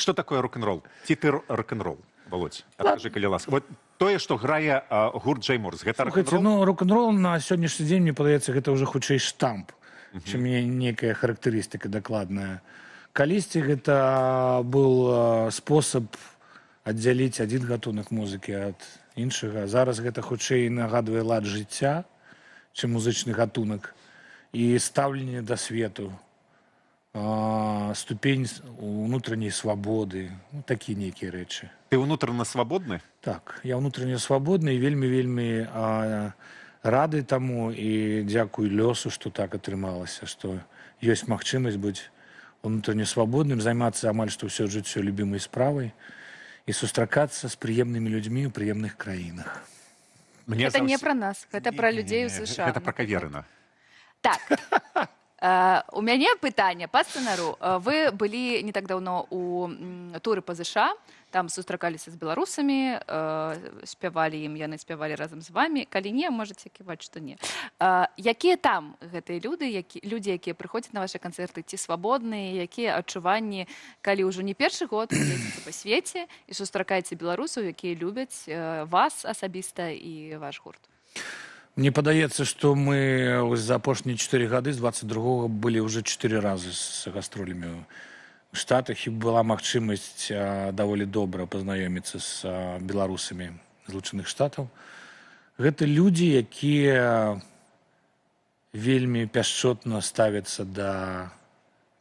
Что такое рок-н-рол? Ці ты рок-н-рол, Володь? Адкажы, калі ласка. Вот тое, што грае гурт Джейморс, гэта Слухайте, рок-н-рол? ну, рок-н-рол на сённяшні дзень, мне падаецца, гэта ўжо хутчэй штамп, чым некая характарыстыка дакладная. Калісьці гэта был спосаб аддзяліць адзін гатунак музыкі ад іншага. Зараз гэта хутчэй нагадвае лад жыцця, чым музычны гатунак, і стаўленне да свету, ступень унутранняй свабоды, ну, такія нейкія рэчы. Ты ўнутрана свабодны? Так, я ўнутрання свабодны і вельмі рады таму і дзякую лёсу, што так атрымалася, што ёсць магчымасць быць унутрання свабодным, займацца амаль што ўсё жыццё любімай справай і сустракацца з прыемнымі людзьмі ў прыемных краінах. Это не про нас, это про людей у США. Гэта про Каверына. Так, у мяне пытанне па сцэнару. Вы былі не так даўно у туры па ЗША, там сустракаліся з беларусамі, спявалі ім, яны спявалі разам з вамі. Калі не, можаце ківаць, што не. Якія там гэтыя людзі, якія прыходзяць на вашы канцэрты, ці свабодныя, якія адчуванні, калі ўжо не першы год ездзіце па свеце і сустракаеце беларусаў, якія любяць вас асабіста і ваш гурт? Мне падаецца, што мы за апошнія 4 гады з 22-го былі ўжо 4 разы з гастролямі ў Штатах, і была магчымасць даволі добра пазнаёміцца з беларусамі Злучаных Штатаў. Гэта людзі, якія вельмі пяшчотна ставяцца да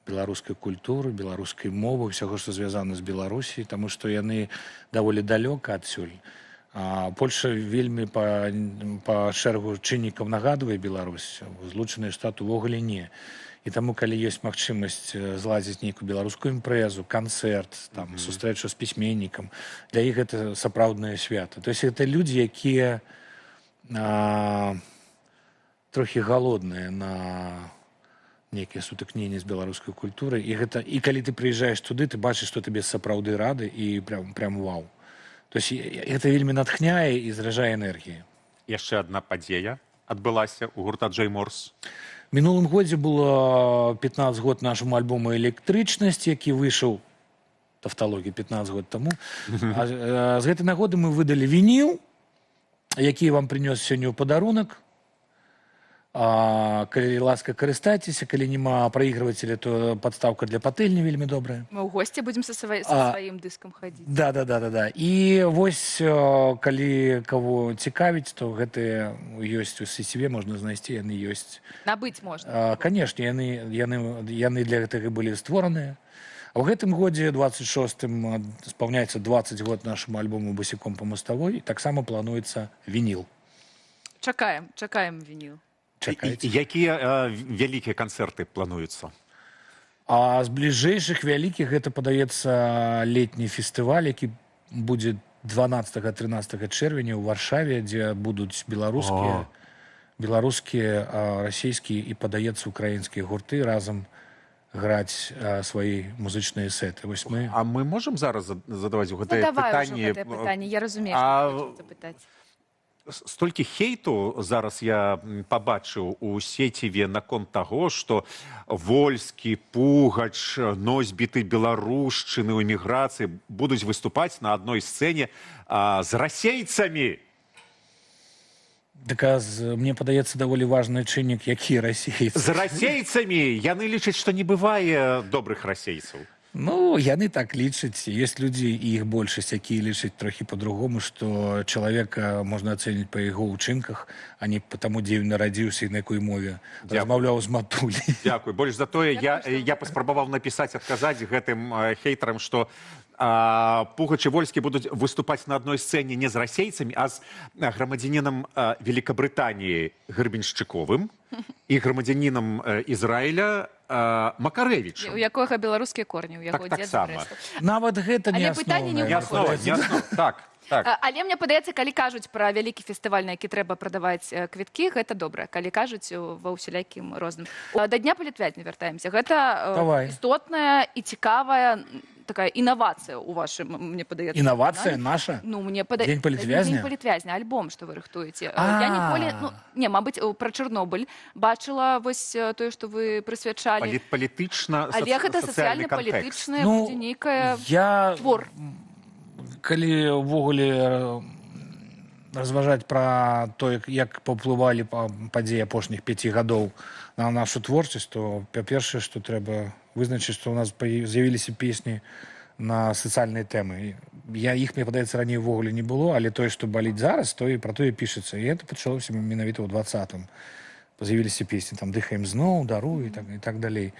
беларускай культуры, беларускай мовы, ўсяго, што звязана з Беларусіяй, таму што яны даволі далёка адсюль. Польша вельмі па шэрагу чыннікаў нагадвае Беларусь, Злучаныя Штаты увогуле не. І таму, калі ёсць магчымасць зладзіць нейкую беларускую імпрэзу, канцэрт, сустрэчу з пісьменнікам, для іх гэта сапраўднае свята. То есть гэта людзі, якія трохі галодныя на нейкія сутыкненні з беларускай культурай. І калі ты прыязджаеш туды, ты бачыш, што табе сапраўды рады і прям вау. То есть это вельмі натхняе і заражае энергіяй. Яшчэ адна падзея адбылася ў гурта Джейморс. Мінулым годзе было 15 год нашаму альбому «Электрычнасць», які выйшаў, тавталогія, 15 год таму. З гэтай нагоды мы выдалі вініл, які вам прынёс сёння ў падарунак. Калі ласка, карыстайцеся, калі няма праігрывателя, то падстаўка для патэльні вельмі добрая. Мы ў госці будзем са сваім дыскам хадзіць. Да. І вось, калі каго цікавіць, то гэтыя ёсць у сеціве, можна знайсці, яны ёсць. Набыць можна. Канешне, яны для гэтага былі створаныя. А ў гэтым годзе, 26-м, спаўняецца 20 год нашаму альбому «Басіком па маставой», і таксама плануецца вініл. Чакаем вініл. Якія вялікія канцэрты плануюцца? А з бліжэйшых вялікіх гэта, падаецца, летні фестываль, які будзе 12-13 чэрвеня ў Варшаве, дзе будуць беларускія, расійскія і, падаецца, украінскія гурты разам граць свае музычныя сеты. А мы можам зараз задаваць гэтае пытанне? Я разумею, што хочам запытаць. Столькі хейту зараз я пабачыў у сеціве наконт таго, што Вольскі, Пугач, носьбіты беларушчыны ў эміграцыі будуць выступаць на адной сцэне з расейцамі. Так, мне падаецца, даволі важны чыннік, які расейцы. З расейцамі! Яны лічаць, што не бывае добрых расейцаў. Ну, яны так лічаць. Ёсць людзі, і іх большасць, якія лічаць трохі па-другому, што чалавека можна ацэніць па яго ўчынках, а не па таму, дзе ён нарадзіўся і на якой мове размаўляў з матуляй. Дзякуй. Больш за тое, я паспрабаваў напісаць, адказаць гэтым хейтарам, што Пугач і Вольскі будуць выступаць на адной сцэне не з расейцамі, а з грамадзянінам Великабрытаніі Грбеншчыковым і грамадзянінам Ізраіля Макарэвічам. У якога беларускія корні, у яго дзед з Брэста. Нават гэта не Але пытанне не аснова. Так. Так. Але мне падаецца, калі кажуць пра вялікі фестываль, на які трэба прадаваць квіткі, гэта добра, калі кажуць ва ўсялякім розным. Да дня палітвязня вяртаемся. Гэта Давай. істотная і цікавая такая інавацыя ў вашым, мне падаецца. Інавацыя канале. наша? Ну, мне падаецца. Дзень палітвязня? Дзень палітвязня, альбом, што вы рыхтуеце. Я ніколі, мабыць, пра Чарнобыль бачыла вось тое, што вы прысвячалі. Палітычна, Але гэта сацыяльны сацыяльна-палітычнае, Ну, будзе нейкая я, твор. калі ўвогуле разважаць пра то, як паўплывалі падзеі апошніх 5 гадоў на нашу творчасць, то па-першае, што трэба вызначыць, што ў нас з'явіліся песні на сацыяльныя тэмы. Іх, мне падаецца, раней увогуле не было, але тое, што баліць зараз, то і пра тое пішацца. І гэта пачалося менавіта ў 20-м. З'явіліся песні, там «Дыхаем зноў», «Даруй» і так далей.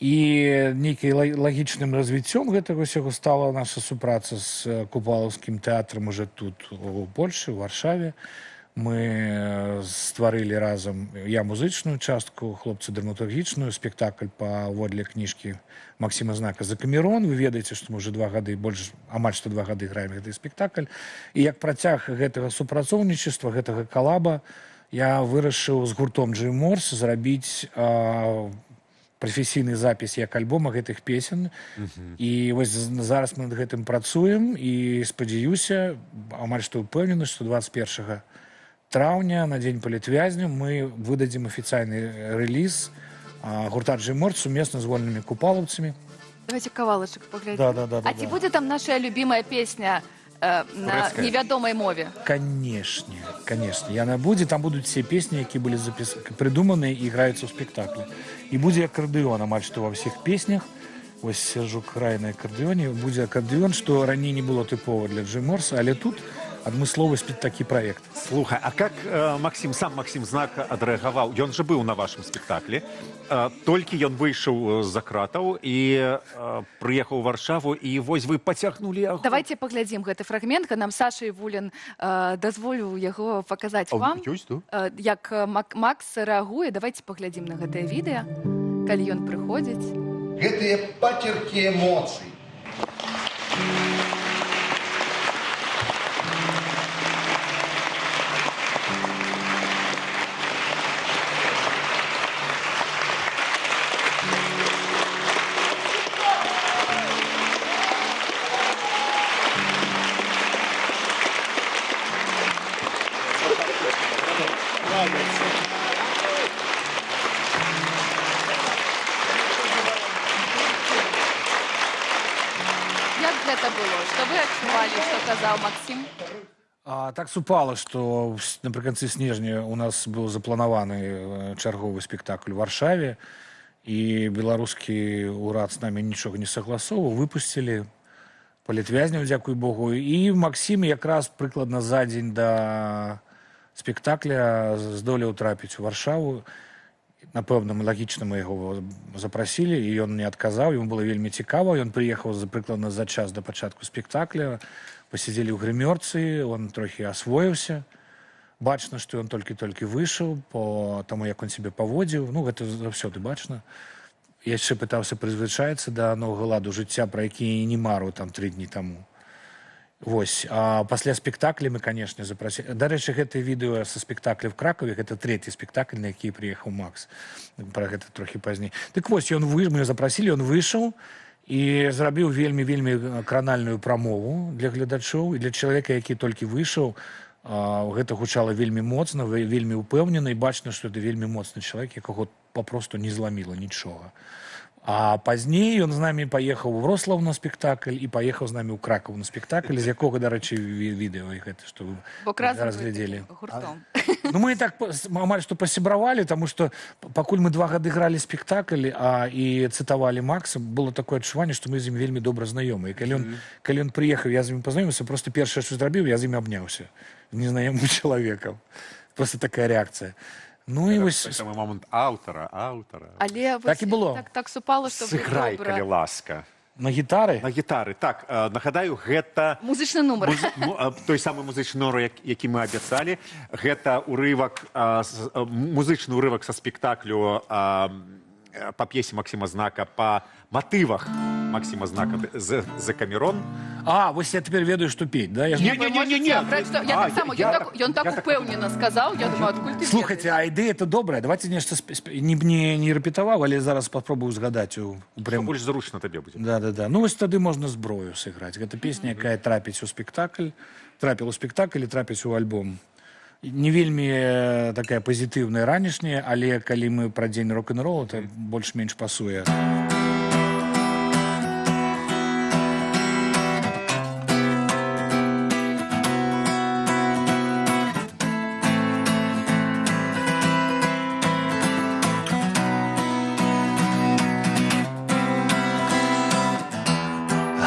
І нейкім лагічным развіццём гэтага ўсяго стала наша супраца з Купалаўскім тэатрам уже тут, у Польшы, у Варшаве. Мы стварылі разам, я музычную частку, хлопцы драматургічную, спектакль паводле кніжкі Максіма Знака «Закамерон». Вы ведаеце, што мы уже 2 гады, амаль што 2 гады граем гэты спектакль. І як працяг гэтага супрацоўнічества, гэтага калаба, я вырашыў з гуртом Джим Морс зрабіць прафесійны запіс як альбома гэтых песен. І вось зараз мы над гэтым працуем і спадзяюся, амаль што ўпэўнены, што 21 траўня на дзень палітвязня мы выдадзім афіцыйны рэліз гурта Джим Морс сумесна з вольнымі купалаўцамі. Давайте кавалачак паглядзім. Да. А ці будзе там наша любимая песня на невядомай мове? Канешне. Яна будзе, там будуць все песні, які былі прыдуманы і граюцца ў спектаклі. І будзе акардэон амаль што ва ўсіх песнях. Вось Сержук грае на акардэоне, будзе акардэон, што раней не было тыпова для Джим Морса, але тут адмысловасць під такі праект. Слухай, а как Максим Знак адрэагаваў? Ён же быў на вашым спектаклі. Толькі ён выйшаў з-за кратаў і прыехаў у Варшаву, і вось вы пацягнулі яго. Давайте паглядзім гэты фрагмент, нам Саша Івулін дазволіў яго паказаць вам. Як Макс рэагуе, давайте паглядзім на гэтае відэа, калі ён прыходзіць. Гэтыя пацеркі эмоцый. Як гэта было? Што вы адчувалі, што казаў Максім? Так супала, што напрыканцы снежня у нас быў запланаваны чарговы спектакль у Варшаве, і беларускі ўрад з намі нічога не сагласоўваў, выпусцілі палітвязняў, дзякуй Богу. І Максім якраз прыкладна за дзень да спектакля здолеў трапіць у Варшаву. Напэўна, лагічна мы яго запрасілі, і ён не адказаў, яму было вельмі цікава. Ён прыехаў прыкладна за час да пачатку спектакля, пасядзелі ў грымёрцы, он трохі асвоіўся. Бачна, што ён толькі-толькі выйшаў, по таму, як он сябе паводзіў. Ну, гэта заўсёды бачна. Я яшчэ пытаўся прызвычаіцца да новага ладу жыцця, пра які не марыў там 3 дні таму. Вось. А пасля спектакля мы, канешне, запрасілі. Дарэчы, гэтае відэо са спектакля в Кракаве, гэта 3-й спектакль, на які прыехаў Макс. Пра гэта трохі пазней. Дык вось, мы запрасілі, ён выйшаў і зрабіў вельмі кранальную прамову для гледачоў і для чалавека, які толькі выйшаў. Гэта гучала вельмі моцна, вельмі ўпэўнена, і бачна, што это вельмі моцны чалавек, якога папросту не зламіла нічога. А пазней ён з намі паехаў у Вроцлаў на спектакль і паехаў з намі ў Кракаў на спектакль, з якога, дарэчы, відэо гэта, што вы зараз глядзелі. Ну, мы так амаль што пасябравалі, таму што пакуль мы 2 гады гралі спектакль і цытавалі Макса, было такое адчуванне, што мы з ім вельмі добра знаёмы. І калі ён прыехаў, я з ім пазнаёміўся, проста першае, што зрабіў, я з ім абняўся. Незнаёмым чалавекам. Проста такая рэакцыя. Ну і вось... Це момент аўтара. Але так і было. Так супала, што вы Сыграй, добра. калі ласка. На гітары? На гітары, так. Нагадаю, гэта... Музычны нумар. Той самы музычны нумар, які мы абяцалі. Гэта музычны ўрывак са спектаклю по п'есе Максима Знака, по мотивах Максима Знака «За Камерон». А, вось я теперь ведаю, что петь, да? Я ж- Не, не, не, не, не. Я так само, ён так я упэўнена сказаў, я думаю, адкуль ты Слухайте, ведаеш? а ідея это добрая. Давайте нешта не рэпетаваў, але зараз попробую згадаць у Што прям. больш зручна табе будзе. Да. Ну вось тады можна зброю сыграць. Гэта песня, якая трапіць у спектакль, трапіла у спектакль і трапіць у альбом. Не вельмі такая пазітыўная ранішняя, але калі мы пра дзень рок-н-ролу, то больш-менш пасуе.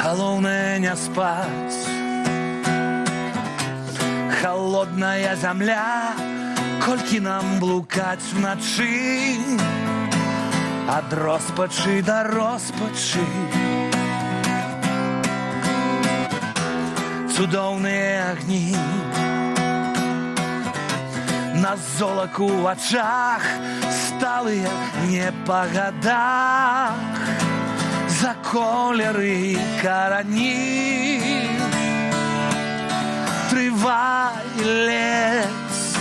Галоўнае не спаць. Холодная земля, колькі нам блукаць вночы, ад роспачы да роспачы. Цудоўныя агні на золаку ў вачах, сталыя не па гадах, за колеры карані. Трывай лес,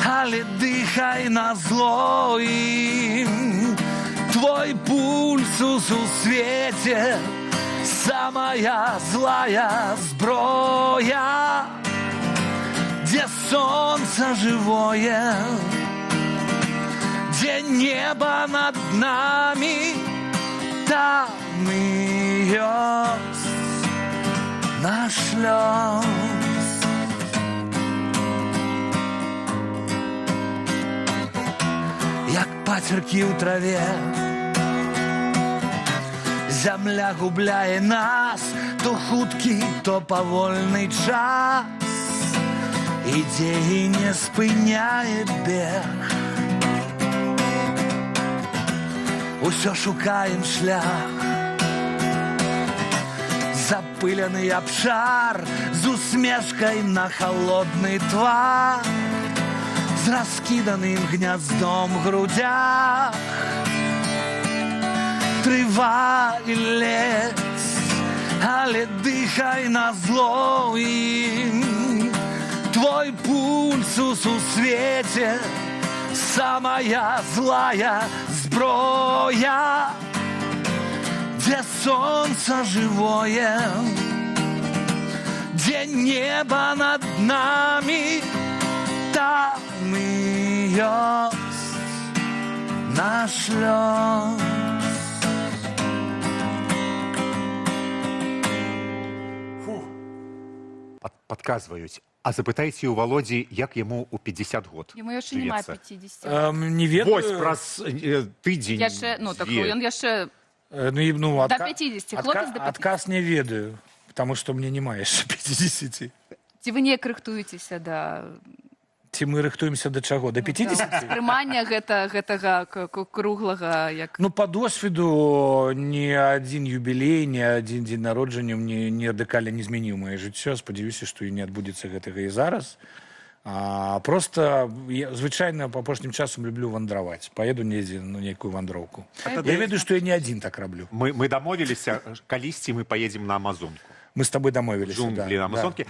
але дыхай на зло ім. Твой пульс у сусвеце, самая злая зброя, дзе сонца жывое, дзе неба над нами, там і ёсць наш лёс. Як пацеркі ў траве, зямля губляе нас, то хуткі, то павольны час, ідзе і не спыняе бег. Усё шукаем шлях, запылены абшар з усмешкай на холодны твар, з раскіданым гняздом грудях. Трывай лес, але дыхай на зло ім. Твой пульс у сусвеце, самая злая зброя, дзе сонца жывое, дзе неба над нами, там і ёсць наш лёс. Падказваюць. А запытайце у Володі, як яму ў 50 год Яму яшчэ няма жывецца. 50. Не ведаю. Вось праз тыдзень, Яшчэ, ну, так, ён яшчэ Ну, до 50, хлопец до 50. Отказ не ведаю, потому что мне нема яшчэ 50. Ці вы не рыхтуецеся да Ці мы рыхтуемся да чаго? Да 50? прымання гэтага круглага, як... Ну, по досвіду ні адзін юбілей, ні адзін дзень народжання мне не радыкальна не змяніў маё жыццё. Спадзяюся, што і не адбудзецца гэтага і зараз. Просто я звычайна па апошнім часам люблю вандраваць. Паеду недзе на нейкую вандроўку. Я ведаю, што я не адзін так раблю. Мы дамовіліся, калісьці мы паедзем на Амазонку. Мы с тобой домовились. Джунгли да, на Амазонке. Да.